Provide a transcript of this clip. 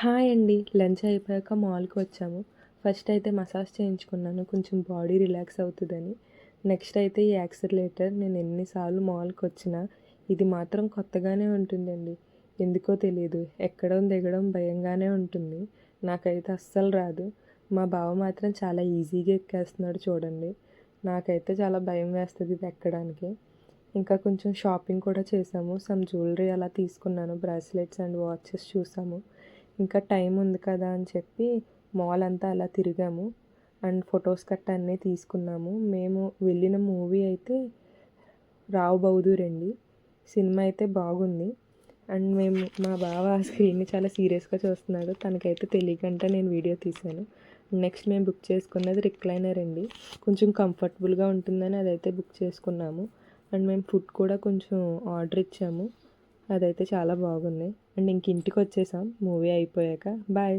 Hi అండి. Lunch అయిపోయాక మాల్‌కి వచ్చాము. ఫస్ట్ అయితే మసాజ్ చేయించుకున్నాను. కొంచెం బాడీ రిలాక్స్ అవుతదని. నెక్స్ట్ అయితే ఈ యాక్సిలరేటర్ నేను ఎన్ని సార్లు మాల్‌కొచ్చినా ఇది మాత్రం కొత్తగానే ఉంటుందండి. ఎందుకో తెలీదు. ఎక్కడం, దిగడం భయంగానే ఉంటుంది. నాకైతే అస్సలు రాదు. మా బావ మాత్రం చాలా ఈజీగా ఎక్కేస్తున్నాడు చూడండి. నాకైతే చాలా భయం వేస్తది ఇది ఎక్కడానికి. ఇంకా కొంచెం షాపింగ్ కూడా చేశాము. సమ్ జ్యువెలరీ అలా తీసుకున్నాను. బ్రాస్లెట్స్ అండ్ వాచెస్ చూసాము. ఇంకా టైం ఉంది కదా అని చెప్పి మాల్ అంతా అలా తిరిగాము. అండ్ ఫొటోస్ గట్టా అన్నీ తీసుకున్నాము. మేము వెళ్ళిన మూవీ అయితే 'రావ్ బహదూర్' అండి. సినిమా అయితే బాగుంది. అండ్ మా బావ ఆ స్క్రీన్‌ని చాలా సీరియస్‌గా చూస్తున్నాడు. తనకైతే తెలియకుండా నేను వీడియో తీశాను. నెక్స్ట్ మేము బుక్ చేసుకున్నది రిక్లైనర్ అండి. కొంచెం కంఫర్టబుల్‌గా ఉంటుందని అదైతే బుక్ చేసుకున్నాము. అండ్ మేము ఫుడ్ కూడా కొంచెం ఆర్డర్ ఇచ్చాము. అదైతే చాలా బాగుంది. అండ్ ఇంక ఇంటికొచ్చేసాం మూవీ అయిపోయాక. బాయ్.